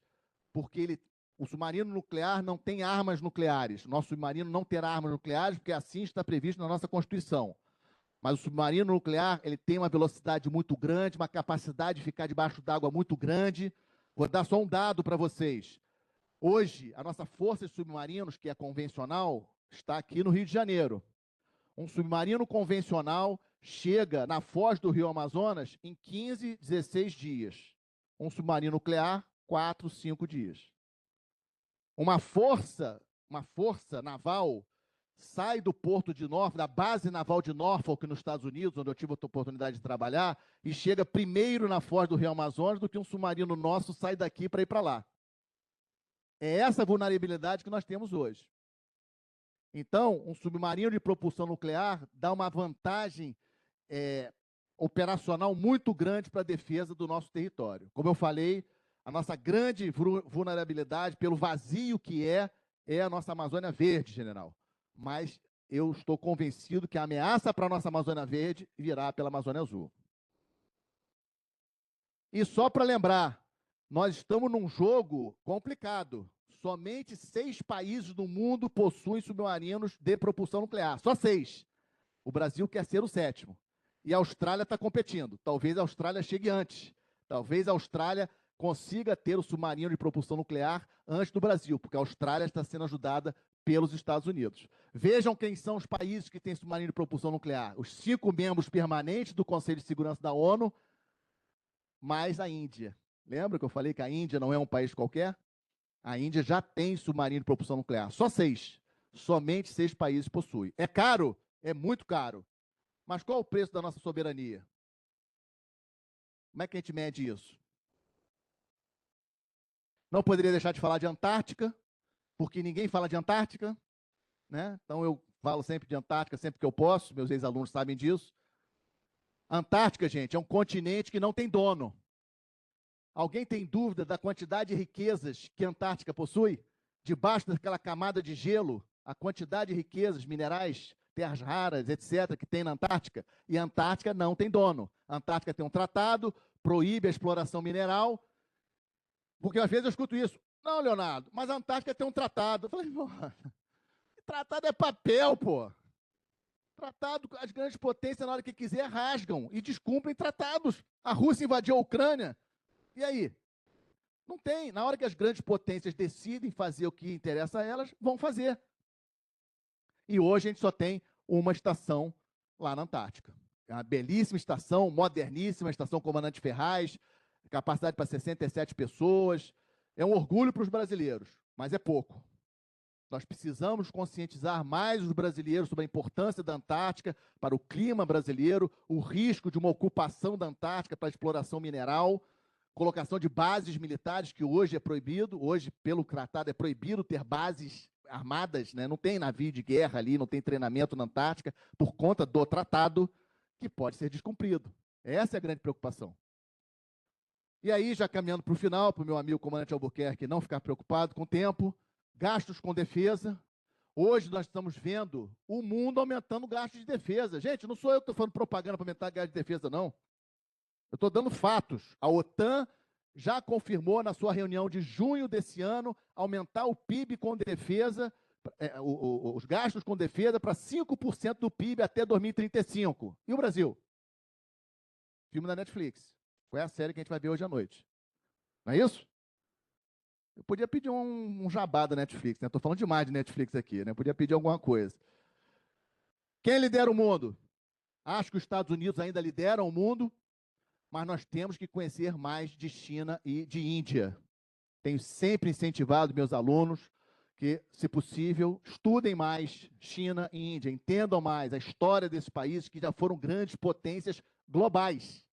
Porque o submarino nuclear não tem armas nucleares. O nosso submarino não terá armas nucleares, porque assim está previsto na nossa Constituição. Mas o submarino nuclear ele tem uma velocidade muito grande, uma capacidade de ficar debaixo d'água muito grande. Vou dar só um dado para vocês. Hoje, a nossa força de submarinos, que é convencional, está aqui no Rio de Janeiro. Um submarino convencional chega na foz do Rio Amazonas em 15, 16 dias. Um submarino nuclear, 4, 5 dias. Uma força naval sai do porto de Norfolk, da base naval de Norfolk, nos Estados Unidos, onde eu tive a oportunidade de trabalhar, e chega primeiro na foz do Rio Amazonas do que um submarino nosso sai daqui para ir para lá. É essa vulnerabilidade que nós temos hoje. Então, um submarino de propulsão nuclear dá uma vantagem operacional muito grande para a defesa do nosso território. Como eu falei, a nossa grande vulnerabilidade, pelo vazio que é a nossa Amazônia Verde, general. Mas eu estou convencido que a ameaça para a nossa Amazônia Verde virá pela Amazônia Azul. E só para lembrar, nós estamos num jogo complicado. Somente 6 países do mundo possuem submarinos de propulsão nuclear. Só 6. O Brasil quer ser o 7º. E a Austrália está competindo. Talvez a Austrália chegue antes. Talvez a Austrália consiga ter o submarino de propulsão nuclear antes do Brasil, porque a Austrália está sendo ajudada pelos Estados Unidos. Vejam quem são os países que têm submarino de propulsão nuclear. Os 5 membros permanentes do Conselho de Segurança da ONU, mais a Índia. Lembra que eu falei que a Índia não é um país qualquer? A Índia já tem submarino de propulsão nuclear. Só 6. Somente 6 países possuem. É caro? É muito caro. Mas qual é o preço da nossa soberania? Como é que a gente mede isso? Não poderia deixar de falar de Antártica, porque ninguém fala de Antártica, né? Então eu falo sempre de Antártica, sempre que eu posso, meus ex-alunos sabem disso. Antártica, gente, é um continente que não tem dono. Alguém tem dúvida da quantidade de riquezas que a Antártica possui? Debaixo daquela camada de gelo, a quantidade de riquezas, minerais, terras raras, etc., que tem na Antártica? E a Antártica não tem dono. A Antártica tem um tratado, proíbe a exploração mineral, porque às vezes eu escuto isso. Não, Leonardo, mas a Antártica tem um tratado. Eu falei, tratado é papel, pô. Tratado, as grandes potências, na hora que quiser, rasgam e descumprem tratados. A Rússia invadiu a Ucrânia. E aí? Não tem. Na hora que as grandes potências decidem fazer o que interessa a elas, vão fazer. E hoje a gente só tem uma estação lá na Antártica. É uma belíssima estação, moderníssima, estação Comandante Ferraz, capacidade para 67 pessoas. É um orgulho para os brasileiros, mas é pouco. Nós precisamos conscientizar mais os brasileiros sobre a importância da Antártica para o clima brasileiro, o risco de uma ocupação da Antártica para a exploração mineral, colocação de bases militares, que hoje é proibido, hoje, pelo tratado, é proibido ter bases armadas, né? Não tem navio de guerra ali, não tem treinamento na Antártica, por conta do tratado, que pode ser descumprido. Essa é a grande preocupação. E aí, já caminhando para o final, para o meu amigo comandante Albuquerque não ficar preocupado com o tempo, gastos com defesa. Hoje nós estamos vendo o mundo aumentando gastos de defesa. Gente, não sou eu que estou falando propaganda para aumentar gasto de defesa, não. Eu estou dando fatos. A OTAN já confirmou na sua reunião de junho desse ano aumentar o PIB com defesa, os gastos com defesa para 5% do PIB até 2035. E o Brasil? Filme da Netflix. Qual é a série que a gente vai ver hoje à noite? Não é isso? Eu podia pedir um jabá da Netflix, né? Estou falando demais de Netflix aqui, né? Eu podia pedir alguma coisa. Quem lidera o mundo? Acho que os Estados Unidos ainda lideram o mundo, mas nós temos que conhecer mais de China e de Índia. Tenho sempre incentivado meus alunos que, se possível, estudem mais China e Índia, entendam mais a história desses países que já foram grandes potências globais.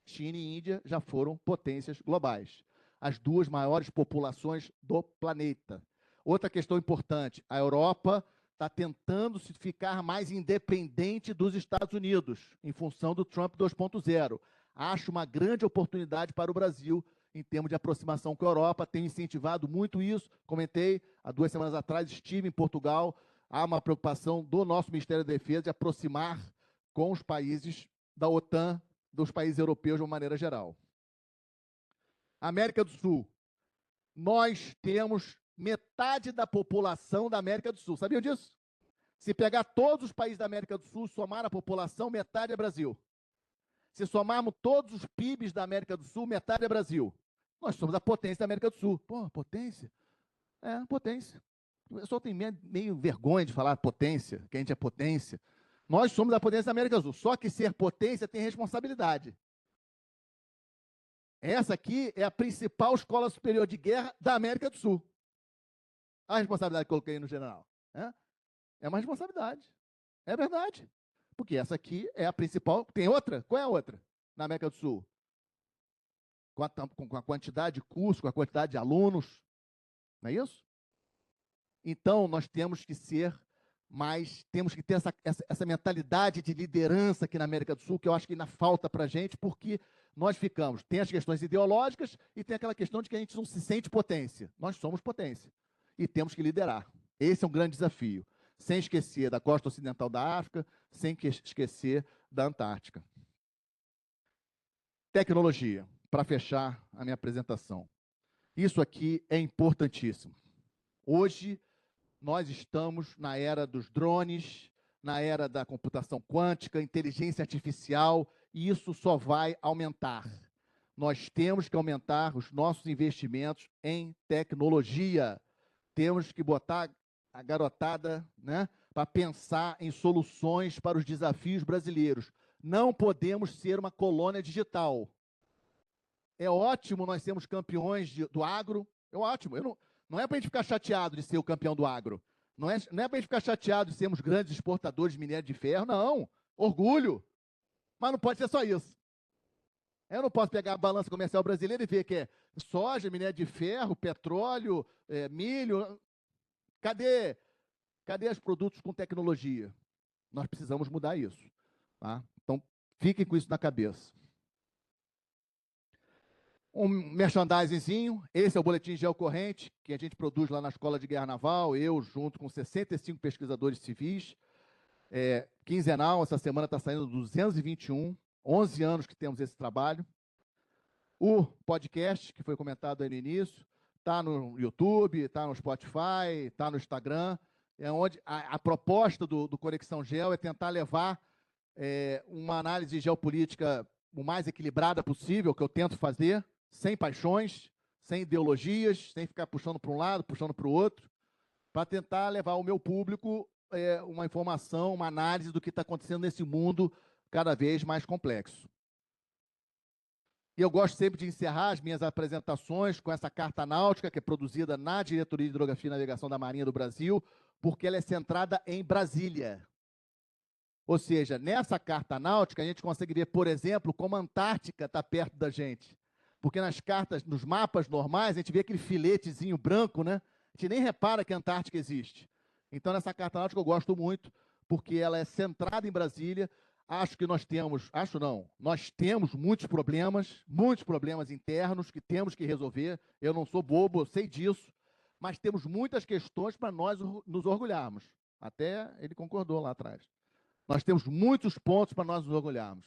China e Índia já foram potências globais. As duas maiores populações do planeta. Outra questão importante, a Europa está tentando se ficar mais independente dos Estados Unidos, em função do Trump 2.0. Acho uma grande oportunidade para o Brasil em termos de aproximação com a Europa, tenho incentivado muito isso, comentei há 2 semanas atrás, estive em Portugal, há uma preocupação do nosso Ministério da Defesa de aproximar com os países da OTAN, dos países europeus de uma maneira geral. América do Sul, nós temos metade da população da América do Sul, sabiam disso? Se pegar todos os países da América do Sul, somar a população, metade é Brasil. Se somarmos todos os PIBs da América do Sul, metade é Brasil. Nós somos a potência da América do Sul. Pô, potência? É, potência. O pessoal tem meio vergonha de falar potência, que a gente é potência. Nós somos a potência da América do Sul. Só que ser potência tem responsabilidade. Essa aqui é a principal escola superior de guerra da América do Sul. A responsabilidade que eu coloquei no general. É uma responsabilidade. É verdade. Porque essa aqui é a principal. Tem outra? Qual é a outra? Na América do Sul? Com a quantidade de cursos, com a quantidade de alunos. Não é isso? Então, nós temos que ser mais, temos que ter essa mentalidade de liderança aqui na América do Sul, que eu acho que ainda falta para a gente, porque nós ficamos, tem as questões ideológicas e tem aquela questão de que a gente não se sente potência. Nós somos potência e temos que liderar. Esse é um grande desafio. Sem esquecer da costa ocidental da África, sem esquecer da Antártica. Tecnologia, para fechar a minha apresentação. Isso aqui é importantíssimo. Hoje, nós estamos na era dos drones, na era da computação quântica, inteligência artificial, e isso só vai aumentar. Nós temos que aumentar os nossos investimentos em tecnologia. Temos que botar a garotada, né, para pensar em soluções para os desafios brasileiros. Não podemos ser uma colônia digital. É ótimo nós sermos campeões do agro, é ótimo. Não é para a gente ficar chateado de ser o campeão do agro. Não é para a gente ficar chateado de sermos grandes exportadores de minério de ferro, não. Orgulho. Mas não pode ser só isso. Eu não posso pegar a balança comercial brasileira e ver que é soja, minério de ferro, petróleo, milho. Cadê os produtos com tecnologia? Nós precisamos mudar isso. Tá? Então, fiquem com isso na cabeça. Um merchandisingzinho, esse é o boletim geocorrente, que a gente produz lá na Escola de Guerra Naval, eu junto com 65 pesquisadores civis, quinzenal, essa semana está saindo 221, 11 anos que temos esse trabalho. O podcast, que foi comentado aí no início, está no YouTube, está no Spotify, está no Instagram, é onde a proposta do Conexão Geo é tentar levar uma análise geopolítica o mais equilibrada possível, que eu tento fazer, sem paixões, sem ideologias, sem ficar puxando para um lado, puxando para o outro, para tentar levar ao meu público uma informação, uma análise do que está acontecendo nesse mundo cada vez mais complexo. E eu gosto sempre de encerrar as minhas apresentações com essa carta náutica, que é produzida na Diretoria de Hidrografia e Navegação da Marinha do Brasil, porque ela é centrada em Brasília. Ou seja, nessa carta náutica, a gente consegue ver, por exemplo, como a Antártica está perto da gente. Porque nas cartas, nos mapas normais, a gente vê aquele filetezinho branco, né? A gente nem repara que a Antártica existe. Então, nessa carta náutica eu gosto muito, porque ela é centrada em Brasília. Acho que nós temos muitos problemas internos que temos que resolver. Eu não sou bobo, eu sei disso, mas temos muitas questões para nós nos orgulharmos. Até ele concordou lá atrás. Nós temos muitos pontos para nós nos orgulharmos.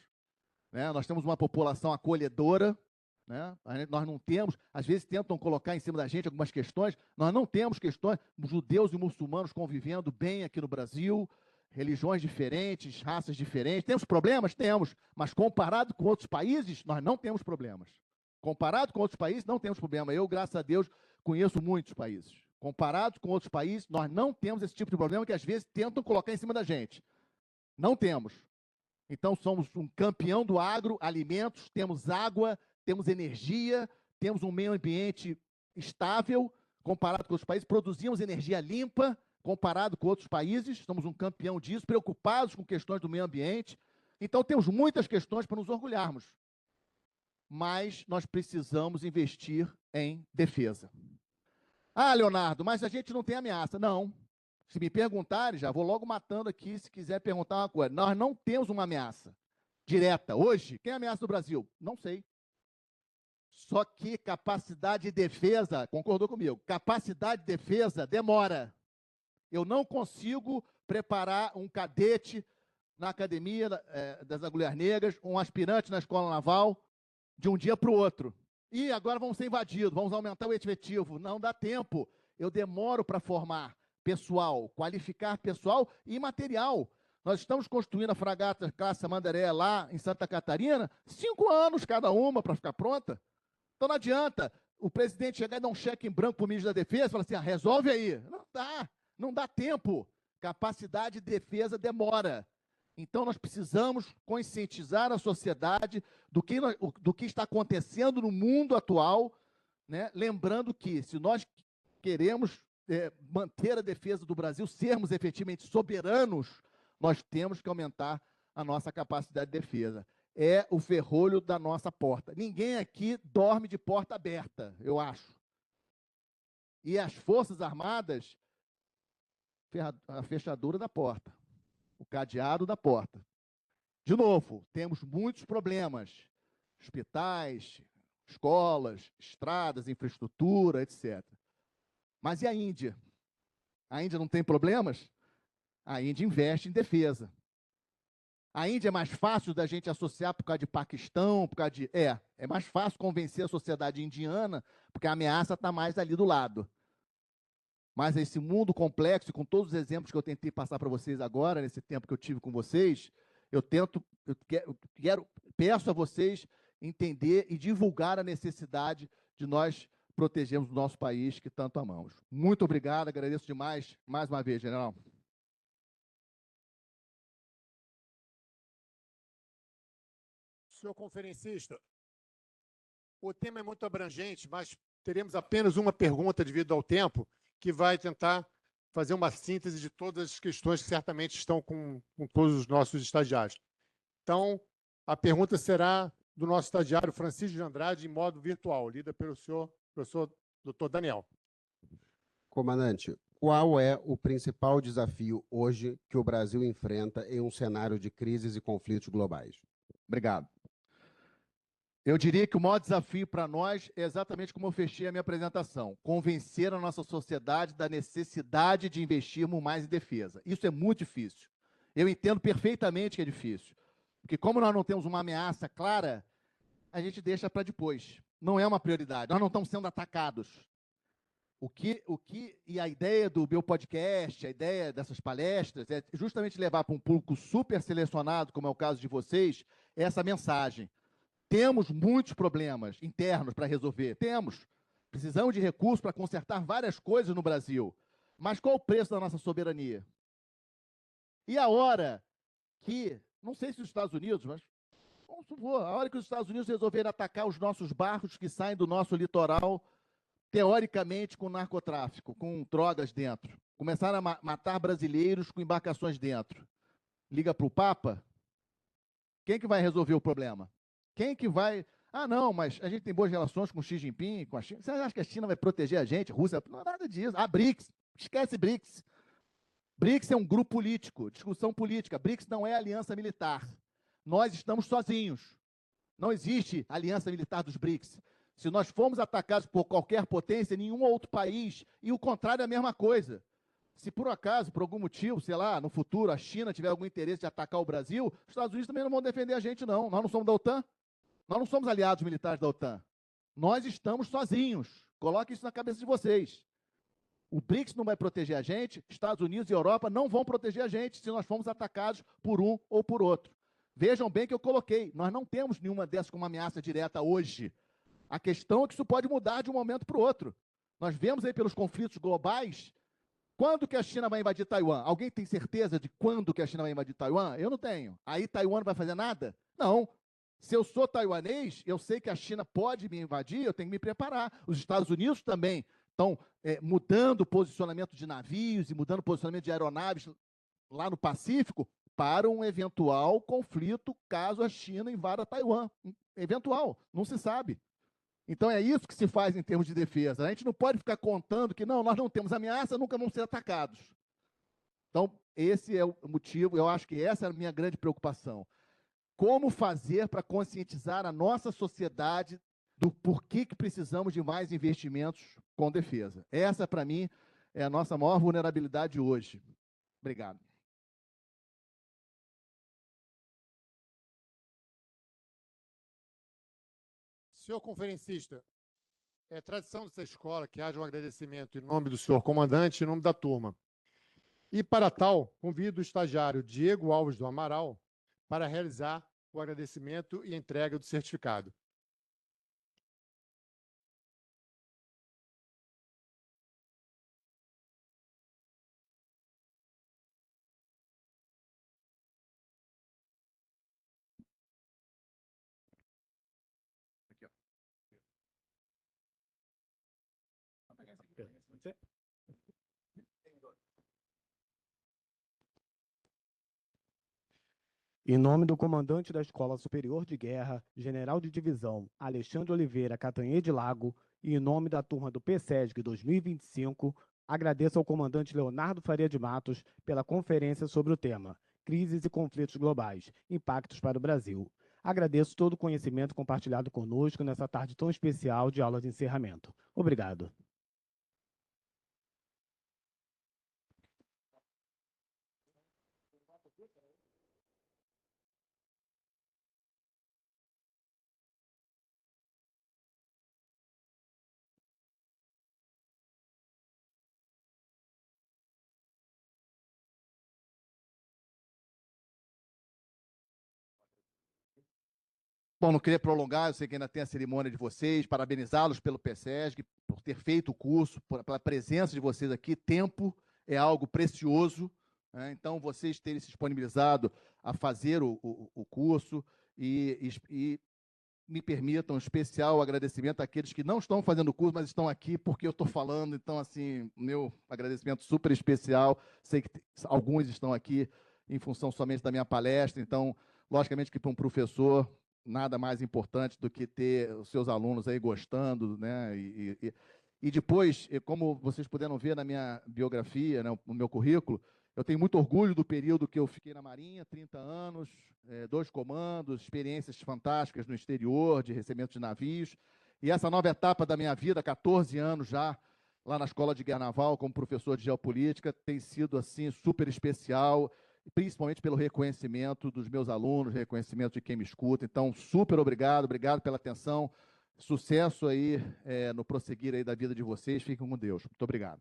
Né? Nós temos uma população acolhedora, né? Nós não temos, às vezes tentam colocar em cima da gente algumas questões, nós não temos questões, judeus e muçulmanos convivendo bem aqui no Brasil, religiões diferentes, raças diferentes. Temos problemas? Temos, mas comparado com outros países, nós não temos problemas. Comparado com outros países, não temos problema. Eu, graças a Deus, conheço muitos países. Comparado com outros países, nós não temos esse tipo de problema que às vezes tentam colocar em cima da gente. Não temos. Então, somos um campeão do agro, alimentos, temos água, temos energia, temos um meio ambiente estável, comparado com outros países, produzimos energia limpa, comparado com outros países, somos um campeão disso, preocupados com questões do meio ambiente. Então, temos muitas questões para nos orgulharmos. Mas nós precisamos investir em defesa. Ah, Leonardo, mas a gente não tem ameaça. Não. Se me perguntarem, já vou logo matando aqui, se quiser perguntar uma coisa. Nós não temos uma ameaça direta. Hoje, quem ameaça o Brasil? Não sei. Só que capacidade de defesa, concordou comigo, capacidade de defesa demora. Eu não consigo preparar um cadete na Academia das Agulhas Negras, um aspirante na Escola Naval, de um dia para o outro. E agora vamos ser invadidos, vamos aumentar o efetivo. Não dá tempo. Eu demoro para formar pessoal, qualificar pessoal e material. Nós estamos construindo a fragata classe Samandaré lá em Santa Catarina, 5 anos cada uma para ficar pronta. Então não adianta o presidente chegar e dar um cheque em branco para o ministro da Defesa e falar assim, resolve aí. Não dá tempo. Capacidade de defesa demora. Então nós precisamos conscientizar a sociedade do que está acontecendo no mundo atual, né? Lembrando que se nós queremos manter a defesa do Brasil, sermos efetivamente soberanos, nós temos que aumentar a nossa capacidade de defesa. É o ferrolho da nossa porta. Ninguém aqui dorme de porta aberta, eu acho. E as Forças Armadas, a fechadura da porta, o cadeado da porta. De novo, temos muitos problemas. Hospitais, escolas, estradas, infraestrutura, etc. Mas e a Índia? A Índia não tem problemas? A Índia investe em defesa. A Índia é mais fácil da gente associar por causa de Paquistão, por causa de... É mais fácil convencer a sociedade indiana, porque a ameaça está mais ali do lado. Mas esse mundo complexo, com todos os exemplos que eu tentei passar para vocês agora, nesse tempo que eu tive com vocês, peço a vocês entender e divulgar a necessidade de nós protegermos o nosso país que tanto amamos. Muito obrigado, agradeço demais, mais uma vez, general. Senhor conferencista, o tema é muito abrangente, mas teremos apenas uma pergunta devido ao tempo, que vai tentar fazer uma síntese de todas as questões que certamente estão com todos os nossos estagiários. Então, a pergunta será do nosso estagiário Francisco de Andrade, em modo virtual, lida pelo senhor professor Dr. Daniel. Comandante, qual é o principal desafio hoje que o Brasil enfrenta em um cenário de crises e conflitos globais? Obrigado. Eu diria que o maior desafio para nós é exatamente como eu fechei a minha apresentação, convencer a nossa sociedade da necessidade de investirmos mais em defesa. Isso é muito difícil. Eu entendo perfeitamente que é difícil, porque como nós não temos uma ameaça clara, a gente deixa para depois. Não é uma prioridade, nós não estamos sendo atacados. E a ideia do meu podcast, a ideia dessas palestras, é justamente levar para um público super selecionado, como é o caso de vocês, essa mensagem. Temos muitos problemas internos para resolver, temos. Precisamos de recursos para consertar várias coisas no Brasil. Mas qual o preço da nossa soberania? E a hora que, não sei se os Estados Unidos, mas vamos supor, a hora que os Estados Unidos resolverem atacar os nossos barcos que saem do nosso litoral, teoricamente com narcotráfico, com drogas dentro, começaram a matar brasileiros com embarcações dentro, liga para o Papa, quem que vai resolver o problema? Quem que vai... Ah, não, mas a gente tem boas relações com Xi Jinping, com a China. Você acha que a China vai proteger a gente? Rússia? Não é nada disso. Ah, BRICS. Esquece BRICS. BRICS é um grupo político, discussão política. BRICS não é aliança militar. Nós estamos sozinhos. Não existe aliança militar dos BRICS. Se nós formos atacados por qualquer potência, nenhum outro país, e o contrário é a mesma coisa. Se por acaso, por algum motivo, sei lá, no futuro, a China tiver algum interesse de atacar o Brasil, os Estados Unidos também não vão defender a gente, não. Nós não somos da OTAN. Nós não somos aliados militares da OTAN. Nós estamos sozinhos. Coloque isso na cabeça de vocês. O BRICS não vai proteger a gente, Estados Unidos e Europa não vão proteger a gente se nós formos atacados por um ou por outro. Vejam bem que eu coloquei, nós não temos nenhuma dessas como ameaça direta hoje. A questão é que isso pode mudar de um momento para o outro. Nós vemos aí pelos conflitos globais, quando que a China vai invadir Taiwan? Alguém tem certeza de quando que a China vai invadir Taiwan? Eu não tenho. Aí Taiwan não vai fazer nada? Não. Se eu sou taiwanês, eu sei que a China pode me invadir, eu tenho que me preparar. Os Estados Unidos também estão mudando o posicionamento de navios e mudando o posicionamento de aeronaves lá no Pacífico para um eventual conflito caso a China invada Taiwan. Eventual, não se sabe. Então é isso que se faz em termos de defesa. A gente não pode ficar contando que não, nós não temos ameaça, nunca vamos ser atacados. Então, esse é o motivo, eu acho que essa é a minha grande preocupação. Como fazer para conscientizar a nossa sociedade do porquê que precisamos de mais investimentos com defesa? Essa, para mim, é a nossa maior vulnerabilidade hoje. Obrigado. Senhor conferencista, é tradição dessa escola que haja um agradecimento em nome do senhor comandante e em nome da turma. E, para tal, convido o estagiário Diego Alves do Amaral para realizar o agradecimento e entrega do certificado. Aqui, ó. Em nome do comandante da Escola Superior de Guerra, General de Divisão Alexandre Oliveira Catanhede Lago, e em nome da turma do PSESG 2025, agradeço ao comandante Leonardo Faria de Matos pela conferência sobre o tema Crises e Conflitos Globais, Impactos para o Brasil. Agradeço todo o conhecimento compartilhado conosco nessa tarde tão especial de aula de encerramento. Obrigado. Bom, não queria prolongar, eu sei que ainda tem a cerimônia de vocês, parabenizá-los pelo PSESG, por ter feito o curso, pela presença de vocês aqui. Tempo é algo precioso, né? Então, vocês terem se disponibilizado a fazer o curso e me permitam um especial agradecimento àqueles que não estão fazendo o curso, mas estão aqui porque eu estou falando. Então, assim, meu agradecimento super especial. Sei que alguns estão aqui em função somente da minha palestra, então, logicamente que para um professor, nada mais importante do que ter os seus alunos aí gostando, né? E depois, como vocês puderam ver na minha biografia, né, no meu currículo, eu tenho muito orgulho do período que eu fiquei na Marinha, 30 anos, 2 comandos, experiências fantásticas no exterior, de recebimento de navios. E essa nova etapa da minha vida, 14 anos já, lá na Escola de Guerra Naval, como professor de geopolítica, tem sido assim super especial, principalmente pelo reconhecimento dos meus alunos, reconhecimento de quem me escuta. Então, super obrigado pela atenção. Sucesso aí no prosseguir aí da vida de vocês. Fiquem com Deus. Muito obrigado.